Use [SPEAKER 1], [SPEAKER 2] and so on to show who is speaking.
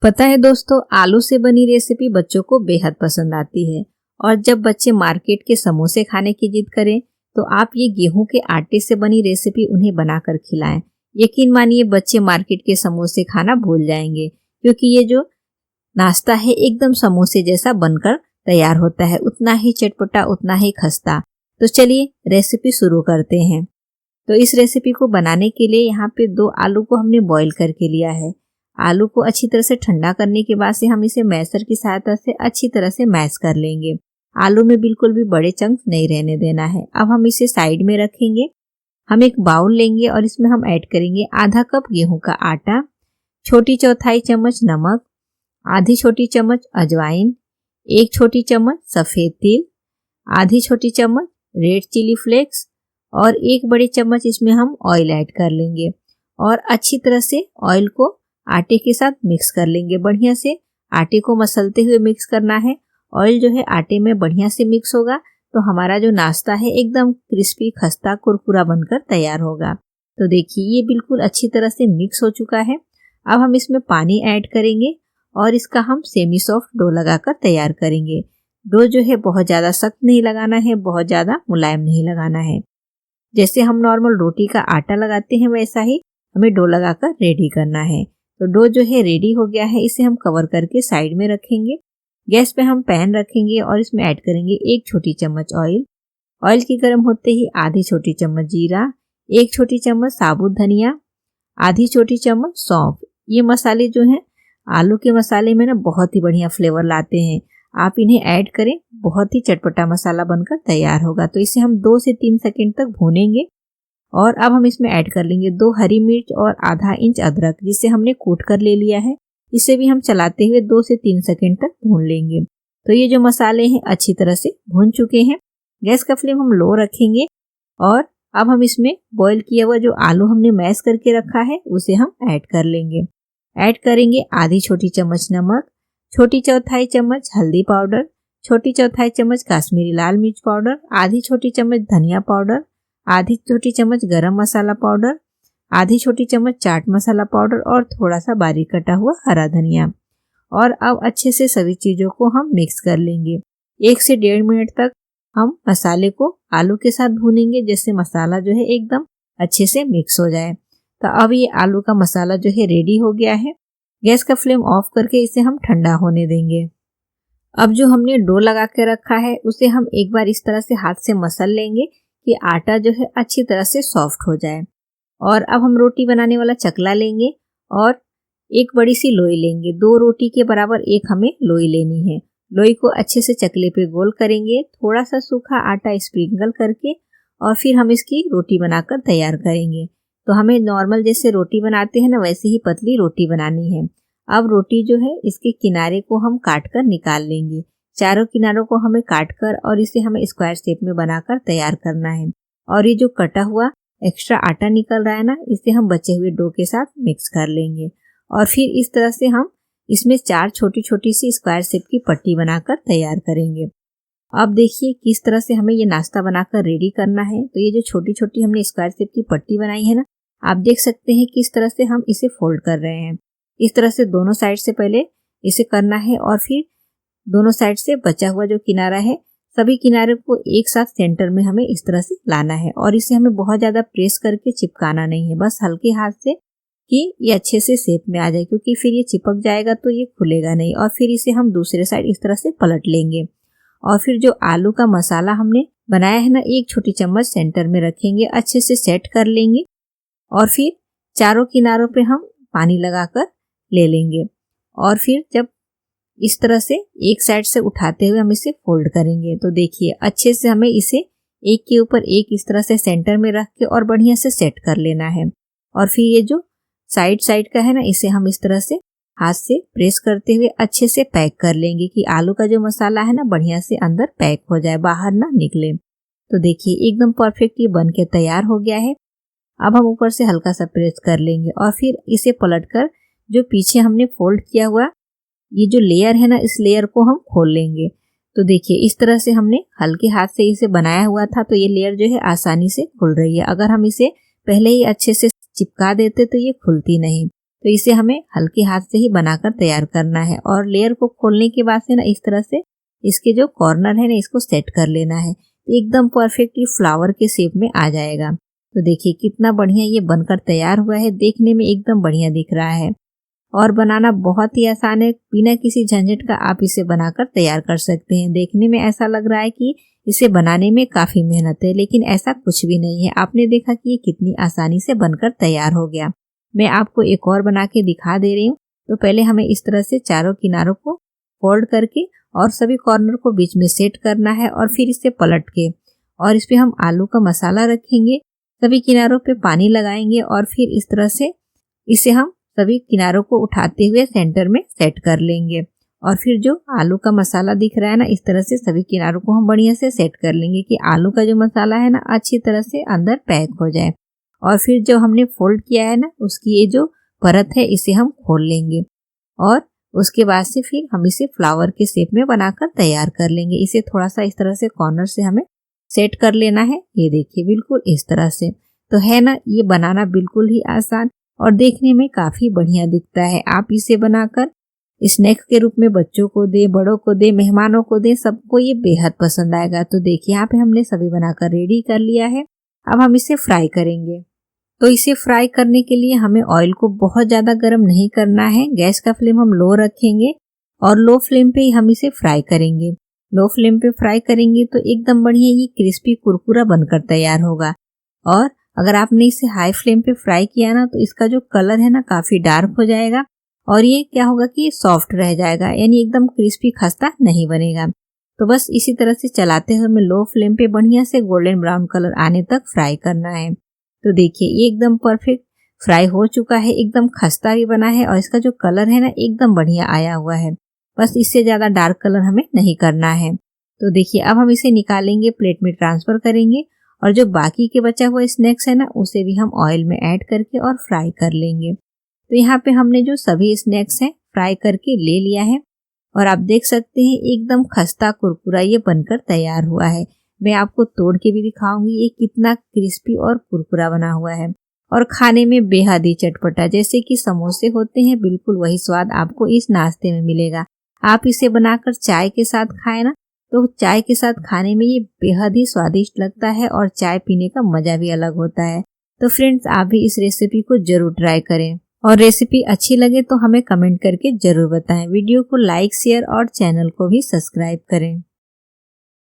[SPEAKER 1] पता है दोस्तों, आलू से बनी रेसिपी बच्चों को बेहद पसंद आती है। और जब बच्चे मार्केट के समोसे खाने की जिद करें तो आप ये गेहूं के आटे से बनी रेसिपी उन्हें बनाकर खिलाएं। यकीन मानिए बच्चे मार्केट के समोसे खाना भूल जाएंगे, क्योंकि ये जो नाश्ता है एकदम समोसे जैसा बनकर तैयार होता है, उतना ही चटपटा, उतना ही खस्ता। तो चलिए रेसिपी शुरू करते हैं। तो इस रेसिपी को बनाने के लिए यहाँ पे 2 आलू को हमने बॉईल करके लिया है। आलू को अच्छी तरह से ठंडा करने के बाद से हम इसे मैशर की सहायता से अच्छी तरह से मैश कर लेंगे। आलू में बिल्कुल भी बड़े चंक्स नहीं रहने देना है। अब हम इसे साइड में रखेंगे। हम एक बाउल लेंगे और इसमें हम ऐड करेंगे आधा कप गेहूं का आटा, छोटी चौथाई चम्मच नमक, आधी छोटी चम्मच अजवाइन, 1 छोटी चम्मच सफेद तिल, आधी छोटी चम्मच रेड चिली फ्लेक्स और 1 बड़ी चम्मच इसमें हम ऑयल ऐड कर लेंगे और अच्छी तरह से ऑयल को आटे के साथ मिक्स कर लेंगे। बढ़िया से आटे को मसलते हुए मिक्स करना है। ऑयल जो है आटे में बढ़िया से मिक्स होगा तो हमारा जो नाश्ता है एकदम क्रिस्पी, खस्ता, कुरकुरा बनकर तैयार होगा। तो देखिए ये बिल्कुल अच्छी तरह से मिक्स हो चुका है। अब हम इसमें पानी ऐड करेंगे और इसका हम सेमी सॉफ्ट डो लगाकर तैयार करेंगे। डो जो है बहुत ज़्यादा सख्त नहीं लगाना है, बहुत ज़्यादा मुलायम नहीं लगाना है। जैसे हम नॉर्मल रोटी का आटा लगाते हैं वैसा ही हमें डो लगाकर रेडी करना है। तो डो जो है रेडी हो गया है। इसे हम कवर करके साइड में रखेंगे। गैस पे हम पैन रखेंगे और इसमें ऐड करेंगे 1 छोटी चम्मच ऑयल। ऑयल की गर्म होते ही आधी छोटी चम्मच जीरा, 1 छोटी चम्मच साबुत धनिया, आधी छोटी चम्मच सौंफ। ये मसाले जो हैं आलू के मसाले में ना बहुत ही बढ़िया फ्लेवर लाते हैं। आप इन्हें ऐड करें, बहुत ही चटपटा मसाला बनकर तैयार होगा। तो इसे हम 2 से 3 सेकंड तक भूनेंगे। और अब हम इसमें ऐड कर लेंगे 2 हरी मिर्च और आधा इंच अदरक, जिसे हमने कूट कर ले लिया है। इसे भी हम चलाते हुए 2 से 3 सेकंड तक भून लेंगे। तो ये जो मसाले हैं अच्छी तरह से भून चुके हैं। गैस का फ्लेम हम लो रखेंगे और अब हम इसमें बॉईल किया हुआ जो आलू हमने मैश करके रखा है उसे हम ऐड कर लेंगे। ऐड करेंगे आधी छोटी चम्मच नमक, छोटी चौथाई चम्मच हल्दी पाउडर, छोटी चौथाई चम्मच काश्मीरी लाल मिर्च पाउडर, आधी छोटी चम्मच धनिया पाउडर, आधी छोटी चम्मच गरम मसाला पाउडर, आधी छोटी चम्मच चाट मसाला पाउडर और थोड़ा सा बारीक कटा हुआ हरा धनिया। और अब अच्छे से सभी चीज़ों को हम मिक्स कर लेंगे। 1 से 1.5 मिनट तक हम मसाले को आलू के साथ भूनेंगे, जिससे मसाला जो है एकदम अच्छे से मिक्स हो जाए। तो अब ये आलू का मसाला जो है रेडी हो गया है। गैस का फ्लेम ऑफ करके इसे हम ठंडा होने देंगे। अब जो हमने डो लगा के रखा है उसे हम एक बार इस तरह से हाथ से मसल लेंगे कि आटा जो है अच्छी तरह से सॉफ्ट हो जाए। और अब हम रोटी बनाने वाला चकला लेंगे और एक बड़ी सी लोई लेंगे। 2 रोटी के बराबर एक हमें लोई लेनी है। लोई को अच्छे से चकले पे गोल करेंगे, थोड़ा सा सूखा आटा स्प्रिंकल करके, और फिर हम इसकी रोटी बनाकर तैयार करेंगे। तो हमें नॉर्मल जैसे रोटी बनाते हैं ना वैसे ही पतली रोटी बनानी है। अब रोटी जो है इसके किनारे को हम काट कर निकाल लेंगे। चारों किनारों को हमें काट कर और इसे हमें स्क्वायर शेप में बनाकर तैयार करना है। और ये जो कटा हुआ एक्स्ट्रा आटा निकल रहा है ना, इसे हम बचे हुए डो के साथ मिक्स कर लेंगे। और फिर इस तरह से हम इसमें 4 छोटी छोटी सी स्क्वायर शेप की पट्टी बनाकर तैयार करेंगे। अब देखिए किस तरह से हमें ये नाश्ता बनाकर रेडी करना है। तो ये जो छोटी छोटी हमने स्क्वायर शेप की पट्टी बनाई है ना, आप देख सकते हैं किस तरह से हम इसे फोल्ड कर रहे हैं। इस तरह से दोनों साइड से पहले इसे करना है और फिर दोनों साइड से बचा हुआ जो किनारा है सभी किनारे को एक साथ सेंटर में हमें इस तरह से लाना है। और इसे हमें बहुत ज़्यादा प्रेस करके चिपकाना नहीं है, बस हल्के हाथ से कि ये अच्छे से शेप में आ जाए, क्योंकि फिर ये चिपक जाएगा तो ये खुलेगा नहीं। और फिर इसे हम दूसरे साइड इस तरह से पलट लेंगे और फिर जो आलू का मसाला हमने बनाया है ना, 1 छोटी चम्मच सेंटर में रखेंगे, अच्छे से सेट कर लेंगे और फिर चारों किनारों पे हम पानी लगाकर ले लेंगे। और फिर जब इस तरह से एक साइड से उठाते हुए हम इसे फोल्ड करेंगे। तो देखिए अच्छे से हमें इसे एक के ऊपर एक इस तरह से सेंटर में रख के और बढ़िया से सेट कर लेना है। और फिर ये जो साइड साइड का है ना, इसे हम इस तरह से हाथ से प्रेस करते हुए अच्छे से पैक कर लेंगे कि आलू का जो मसाला है ना बढ़िया से अंदर पैक हो जाए, बाहर ना निकले। तो देखिए एकदम परफेक्ट ये बन के तैयार हो गया है। अब हम ऊपर से हल्का सा प्रेस कर लेंगे और फिर इसे पलटकर जो पीछे हमने फोल्ड किया हुआ ये जो लेयर है ना, इस लेयर को हम खोल लेंगे। तो देखिए इस तरह से हमने हल्के हाथ से इसे बनाया हुआ था, तो ये लेयर जो है आसानी से खुल रही है। अगर हम इसे पहले ही अच्छे से चिपका देते तो ये खुलती नहीं। तो इसे हमें हल्के हाथ से ही बनाकर तैयार करना है। और लेयर को खोलने के बाद से ना इस तरह से इसके जो कॉर्नर है ना इसको सेट कर लेना है, तो एकदम परफेक्टली फ्लावर के शेप में आ जाएगा। तो देखिए कितना बढ़िया ये बनकर तैयार हुआ है, देखने में एकदम बढ़िया दिख रहा है और बनाना बहुत ही आसान है। बिना किसी झंझट का आप इसे बनाकर तैयार कर सकते हैं। देखने में ऐसा लग रहा है कि इसे बनाने में काफी मेहनत है, लेकिन ऐसा कुछ भी नहीं है। आपने देखा कि ये कितनी आसानी से बनकर तैयार हो गया। मैं आपको एक और बना के दिखा दे रही हूँ। तो पहले हमें इस तरह से चारों किनारों को फोल्ड करके और सभी कॉर्नर को बीच में सेट करना है और फिर इसे पलट के और इस पे हम आलू का मसाला रखेंगे, सभी किनारों पे पानी लगाएंगे और फिर इस तरह से इसे हम सभी किनारों को उठाते हुए सेंटर में सेट कर लेंगे। और फिर जो आलू का मसाला दिख रहा है ना इस तरह से सभी किनारों को हम बढ़िया से सेट कर लेंगे कि आलू का जो मसाला है ना अच्छी तरह से अंदर पैक हो जाए। और फिर जो हमने फोल्ड किया है ना उसकी ये जो परत है इसे हम खोल लेंगे और उसके बाद से फिर हम इसे फ्लावर के शेप में बनाकर तैयार कर लेंगे। इसे थोड़ा सा इस तरह से कॉर्नर से हमें सेट कर लेना है। ये देखिए बिल्कुल इस तरह से। तो है ना ये बनाना बिल्कुल ही आसान और देखने में काफी बढ़िया दिखता है। आप इसे बनाकर स्नैक्स के रूप में बच्चों को दे, बड़ों को दे, मेहमानों को दे, सबको ये बेहद पसंद आएगा। तो देखिए यहाँ पे हमने सभी बनाकर रेडी कर लिया है। अब हम इसे फ्राई करेंगे। तो इसे फ्राई करने के लिए हमें ऑयल को बहुत ज्यादा गर्म नहीं करना है। गैस का फ्लेम हम लो रखेंगे और लो फ्लेम पे ही हम इसे फ्राई करेंगे। लो फ्लेम पे फ्राई करेंगे तो एकदम बढ़िया ये क्रिस्पी कुरकुरा बनकर तैयार होगा। और अगर आपने इसे हाई फ्लेम पे फ्राई किया ना तो इसका जो कलर है ना काफी डार्क हो जाएगा और ये क्या होगा कि ये सॉफ्ट रह जाएगा, यानी एकदम क्रिस्पी खस्ता नहीं बनेगा। तो बस इसी तरह से चलाते हुए हमें लो फ्लेम पे बढ़िया से गोल्डन ब्राउन कलर आने तक फ्राई करना है। तो देखिए ये एकदम परफेक्ट फ्राई हो चुका है, एकदम खस्ता भी बना है और इसका जो कलर है ना एकदम बढ़िया आया हुआ है। बस इससे ज्यादा डार्क कलर हमें नहीं करना है। तो देखिए अब हम इसे निकालेंगे, प्लेट में ट्रांसफर करेंगे और जो बाकी के बचा हुआ स्नैक्स है ना उसे भी हम ऑयल में ऐड करके और फ्राई कर लेंगे। तो यहाँ पे हमने जो सभी स्नैक्स हैं फ्राई करके ले लिया है और आप देख सकते हैं एकदम खस्ता कुरकुरा ये बनकर तैयार हुआ है। मैं आपको तोड़ के भी दिखाऊंगी ये कितना क्रिस्पी और कुरकुरा बना हुआ है और खाने में बेहद ही चटपटा, जैसे कि समोसे होते हैं बिल्कुल वही स्वाद आपको इस नाश्ते में मिलेगा। आप इसे बनाकर चाय के साथ खाएं ना तो चाय के साथ खाने में ये बेहद ही स्वादिष्ट लगता है और चाय पीने का मजा भी अलग होता है। तो फ्रेंड्स आप भी इस रेसिपी को जरूर ट्राई करें और रेसिपी अच्छी लगे तो हमें कमेंट करके जरूर बताएं। वीडियो को लाइक, शेयर और चैनल को भी सब्सक्राइब करें।